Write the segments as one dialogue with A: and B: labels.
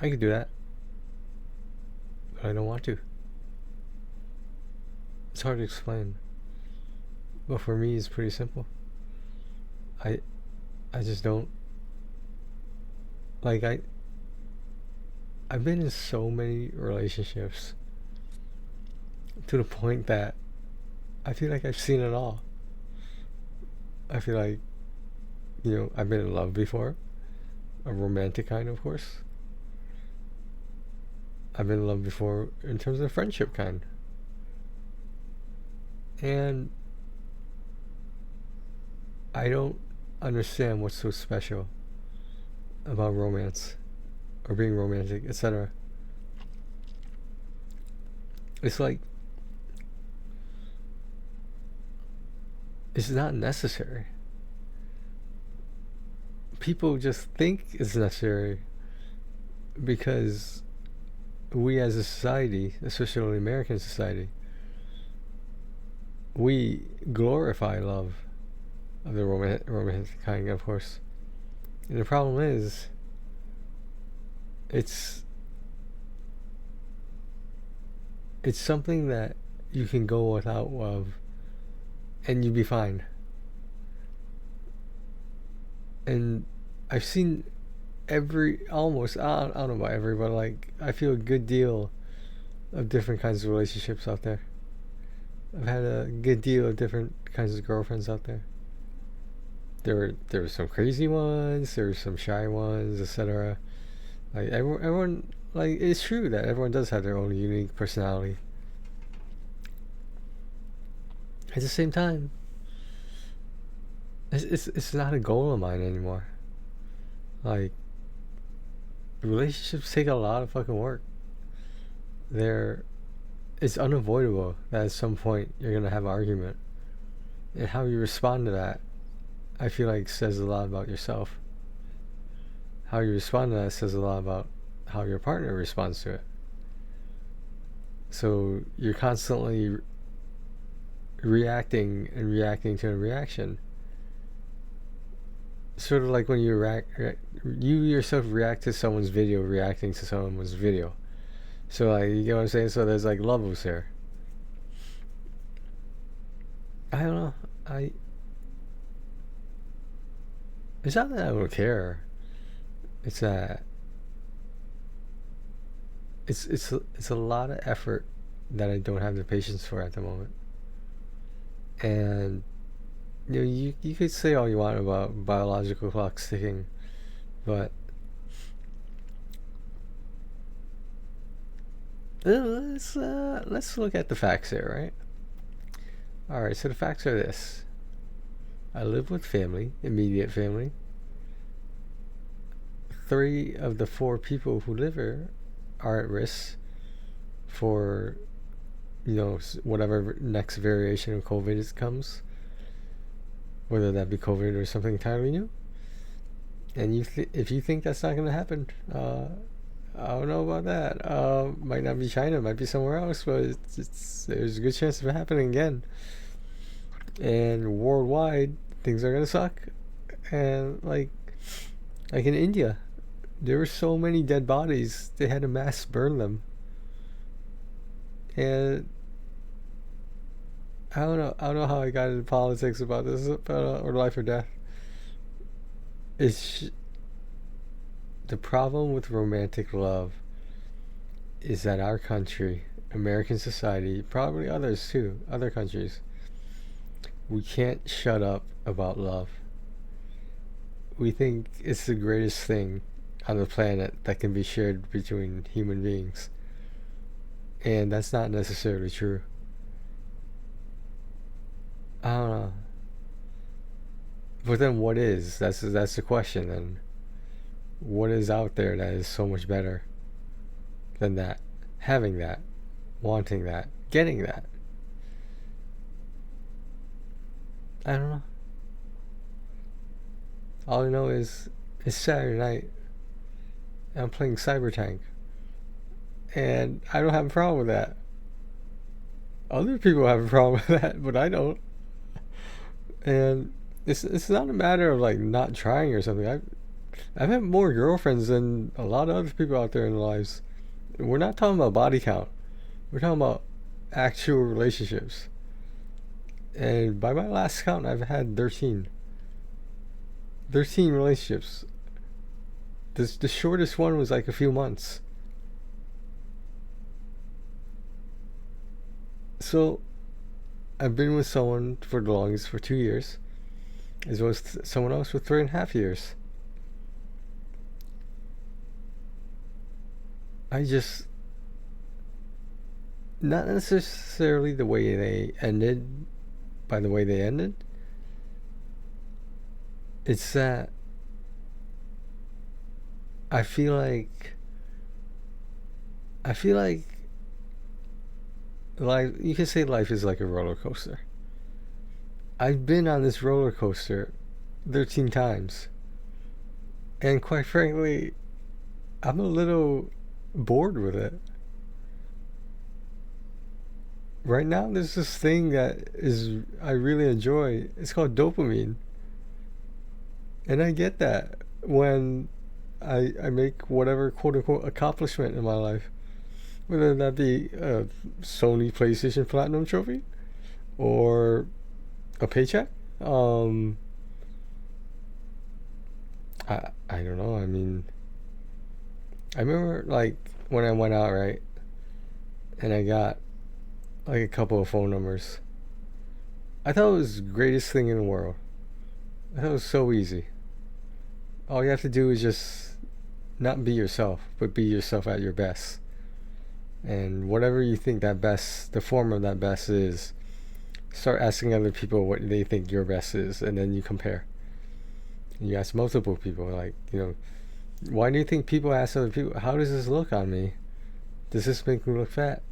A: I could do that, but I don't want to. It's hard to explain, but for me, it's pretty simple. I I just don't like I've been in so many relationships to the point that I feel like I've seen it all. I feel like, I've been in love before, a romantic kind, of course. I've been in love before in terms of friendship kind. And I don't understand what's so special about romance or being romantic, etc. It's like it's not necessary. People just think it's necessary because we as a society, especially American society, we glorify love of the romantic kind, of course. And the problem is, it's it's something that you can go without love, and you'd be fine. And I've seen almost, I don't know about every, but like, I feel a good deal of different kinds of relationships out there. I've had a good deal of different kinds of girlfriends out there. There were some crazy ones, there were some shy ones, etc. Like everyone, like it's true that everyone does have their own unique personality. At the same time, it's not a goal of mine anymore. Like, relationships take a lot of fucking work. They're It's unavoidable that at some point you're gonna have an argument, and how you respond to that, I feel like says a lot about yourself. How you respond to that says a lot about how your partner responds to it. So you're constantly reacting and reacting to a reaction. Sort of like when you yourself react to someone's video, reacting to someone's video. So like, you know what I'm saying? So there's like levels there. I don't know. It's not that I don't care. It's that it's a lot of effort that I don't have the patience for at the moment. And you could say all you want about biological clocks ticking, but let's look at the facts here, right? All right. So the facts are this: I live with family, immediate family. 3 of the 4 people who live here are at risk for, whatever next variation of COVID comes, whether that be COVID or something entirely new. And if you think that's not going to happen, I don't know about that. Might not be China, might be somewhere else, but there's a good chance of it happening again. And worldwide, things are gonna suck. And like in India, there were so many dead bodies they had to mass burn them. And I don't know how I got into politics about this, or life or death. It's the problem with romantic love is that our country, American society, probably others too, other countries, we can't shut up about love. We think it's the greatest thing on the planet that can be shared between human beings. And that's not necessarily true. I don't know. But then what is? That's the question then. What is out there that is so much better than that? Having that, wanting that, getting that. I don't know. All I know is it's Saturday night and I'm playing Cybertank. And I don't have a problem with that. Other people have a problem with that, but I don't. And it's not a matter of like not trying or something. I've had more girlfriends than a lot of other people out there in their lives. We're not talking about body count. We're talking about actual relationships. And by my last count, I've had 13. 13 relationships. The shortest one was like a few months. So I've been with someone for the longest for 2 years, as well as someone else for 3.5 years. I just, not necessarily the way they ended, by the way they ended. It's that I feel like I feel like life. You can say life is like a roller coaster. I've been on this roller coaster 13 times, and quite frankly, I'm a little bored with it. Right now, there's this thing that is I really enjoy. It's called dopamine, and I get that when I make whatever quote unquote accomplishment in my life, whether that be a Sony PlayStation Platinum trophy or a paycheck. I don't know. I mean, I remember like when I went out, right, and I got like a couple of phone numbers. I thought it was the greatest thing in the world. I thought it was so easy. All you have to do is just not be yourself, but be yourself at your best. And whatever you think that best, the form of that best is, start asking other people what they think your best is, and then you compare. And you ask multiple people, like, why do you think people ask other people, how does this look on me? Does this make me look fat?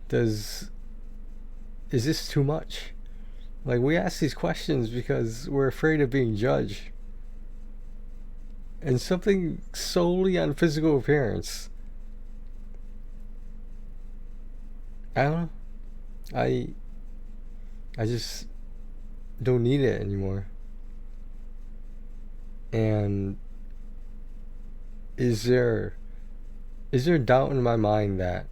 A: Is this too much? Like, we ask these questions because we're afraid of being judged. And something solely on physical appearance, I don't know. I just don't need it anymore. And is there doubt in my mind that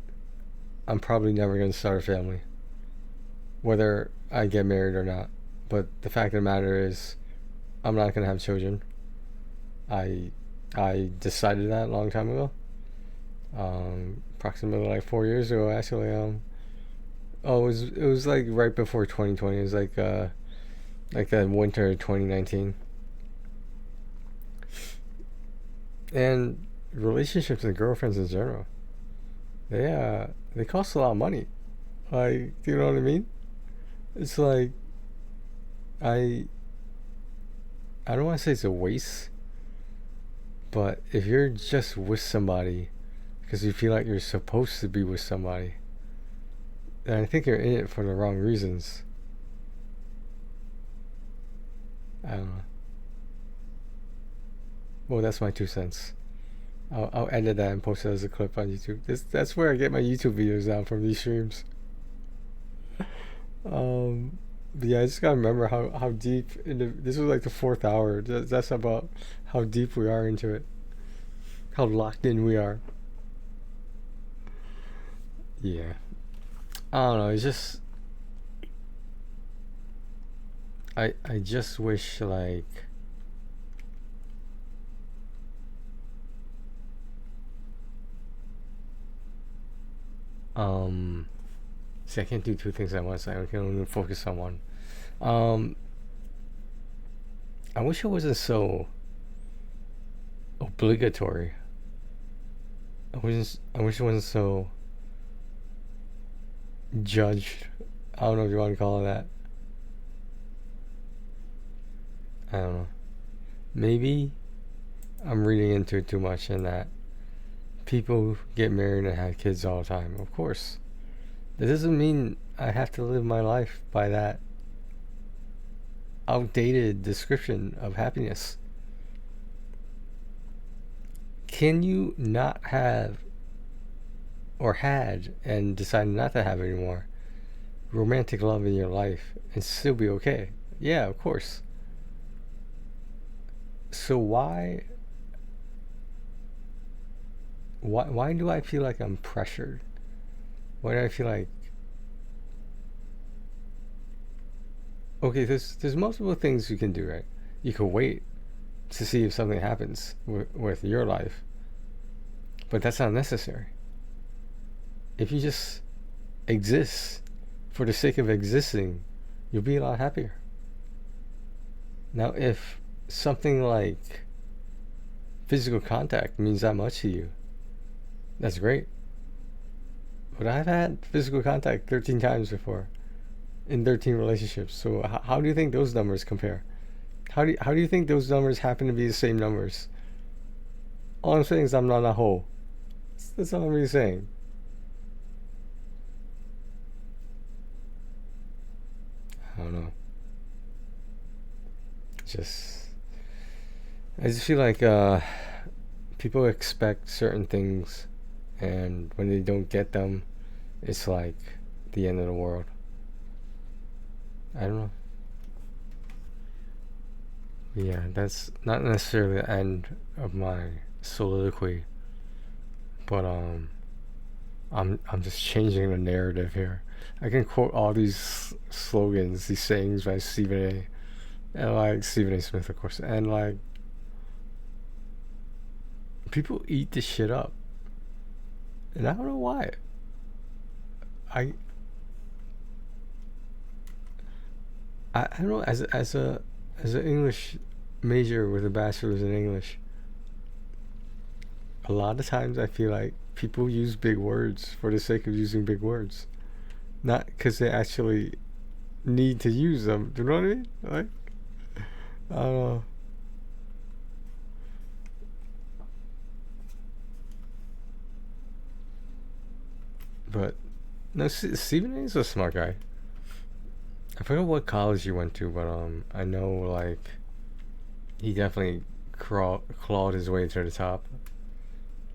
A: I'm probably never going to start a family, whether I get married or not? But the fact of the matter is, I'm not going to have children. I decided that a long time ago. Approximately like 4 years ago, actually. It was like right before 2020. It was like the winter of 2019. And relationships and girlfriends in general, they cost a lot of money. Like, do you know what I mean? It's like I don't want to say it's a waste, but if you're just with somebody because you feel like you're supposed to be with somebody, then I think you're in it for the wrong reasons. I don't know. Well, that's my 2 cents. I'll edit that and post it as a clip on YouTube. That's where I get my YouTube videos now, from these streams. But yeah, I just gotta remember how deep this was like the 4th hour. That's about how deep we are into it, how locked in we are. Yeah, I don't know. It's just I just wish like see, I can't do two things at once. I can only focus on one. Um, I wish it wasn't so obligatory. I wish it wasn't so judged. I don't know if you want to call it that. I don't know. Maybe I'm reading into it too much, in that people get married and have kids all the time. Of course. That doesn't mean I have to live my life by that outdated description of happiness. Can you not have, or had and decide not to have anymore, romantic love in your life and still be okay? Yeah, of course. So why why do I feel like I'm pressured? Why do I feel like, okay, there's multiple things you can do, right? You can wait to see if something happens with your life, but that's not necessary. If you just exist for the sake of existing, you'll be a lot happier. Now, if something like physical contact means that much to you, that's great. But I've had physical contact 13 times before in 13 relationships. So how do you think those numbers compare? How do you think those numbers happen to be the same numbers? All I'm saying is I'm not a hoe. That's all I'm really saying. I don't know. Just I just feel like people expect certain things, and when they don't get them, it's like the end of the world. I don't know. Yeah, that's not necessarily the end of my soliloquy, but I'm just changing the narrative here. I can quote all these slogans, these sayings by Stephen A. and like Stephen A. Smith, of course, and like people eat this shit up, and I don't know why. I I don't know, as an English major with a bachelor's in English, a lot of times I feel like people use big words for the sake of using big words, not because they actually need to use them. Do you know what I mean? Like, I don't know. But no, Stephen A is a smart guy. I forget what college he went to, but I know like he definitely clawed his way to the top,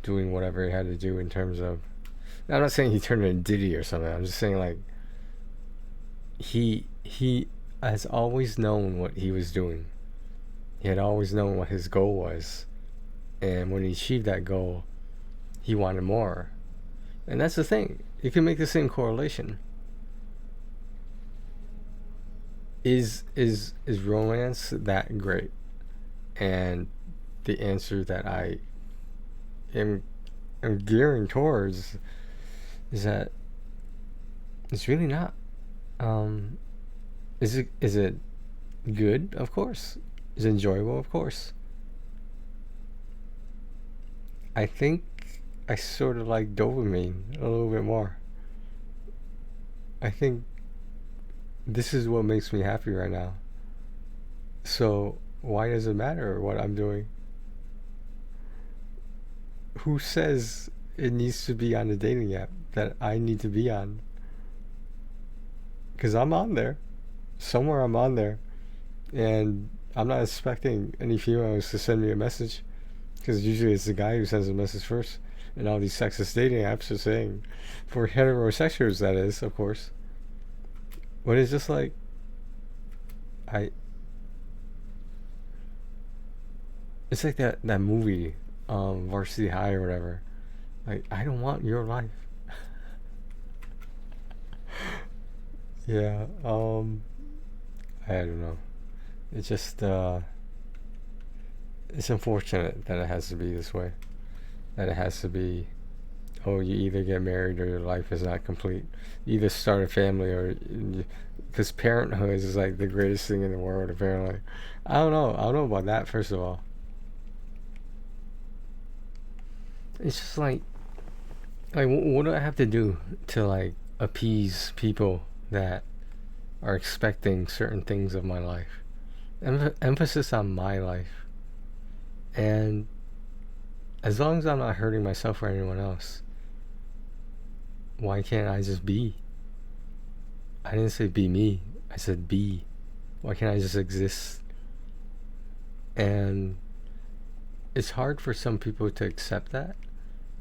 A: doing whatever he had to do in terms of. I'm not saying he turned into Diddy or something. I'm just saying like he has always known what he was doing. He had always known what his goal was, and when he achieved that goal, he wanted more. And that's the thing. You can make the same correlation. Is romance that great? And the answer that I am gearing towards is that it's really not. Um, is it good? Of course. Is it enjoyable? Of course. I think I sort of like dopamine a little bit more. I think this is what makes me happy right now. So why does it matter what I'm doing? Who says it needs to be on a dating app that I need to be on? Because I'm on there. Somewhere I'm on there. And I'm not expecting any females to send me a message. Because usually it's the guy who sends a message first. And all these sexist dating apps are saying, for heterosexuals, that is, of course. But it's just like, I. It's like that movie, Varsity High or whatever. Like, I don't want your life. Yeah. I don't know. It's just it's unfortunate that it has to be this way. That it has to be, oh, you either get married or your life is not complete. You either start a family or, because parenthood is like the greatest thing in the world apparently. I don't know. I don't know about that. First of all, it's just like what do I have to do to like appease people that are expecting certain things of my life? Emphasis on my life, and as long as I'm not hurting myself or anyone else, why can't I just be? I didn't say be me. I said be. Why can't I just exist? And it's hard for some people to accept that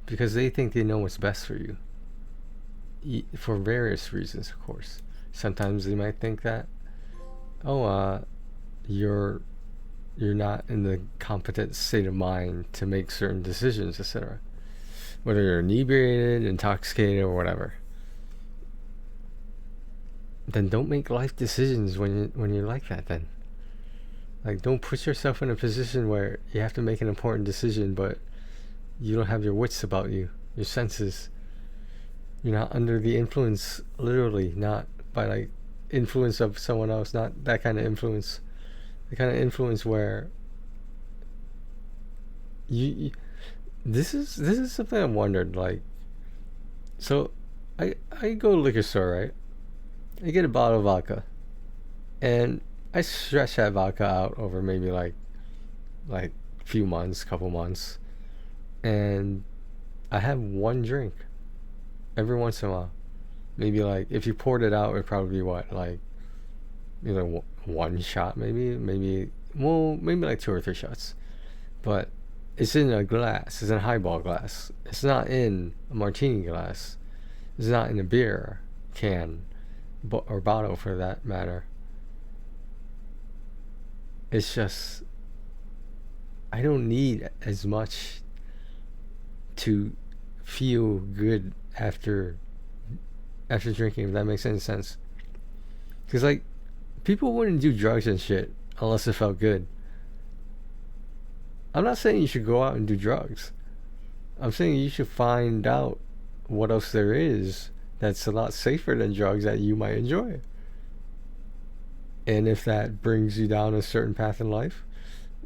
A: because they think they know what's best for you. For various reasons, of course. Sometimes they might think that, oh, you're not in the competent state of mind to make certain decisions, etc. whether you're inebriated, intoxicated, or whatever, then don't make life decisions when you're like that. Then, like, don't put yourself in a position where you have to make an important decision, but you don't have your wits about you, your senses. You're not under the influence, literally, not by like influence of someone else, not that kind of influence. The kind of influence where you this is something I wondered. Like, so I go to the liquor store, right? I get a bottle of vodka, and I stretch that vodka out over maybe like few months, couple months, and I have one drink every once in a while. Maybe like if you poured it out, it'd probably be what, like, one shot, maybe well, maybe like two or three shots. But it's in a glass. It's in a highball glass. It's not in a martini glass. It's not in a beer can, or bottle for that matter. It's just, I don't need as much to feel good after drinking, if that makes any sense. Because, like, people wouldn't do drugs and shit unless it felt good. I'm not saying you should go out and do drugs. I'm saying you should find out what else there is that's a lot safer than drugs that you might enjoy. And if that brings you down a certain path in life,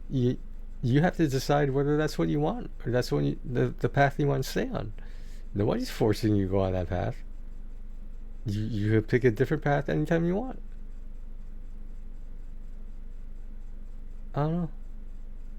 A: you have to decide whether that's what you want, or that's what the path you want to stay on. Nobody's forcing you to go on that path. You could pick a different path anytime you want. I don't know.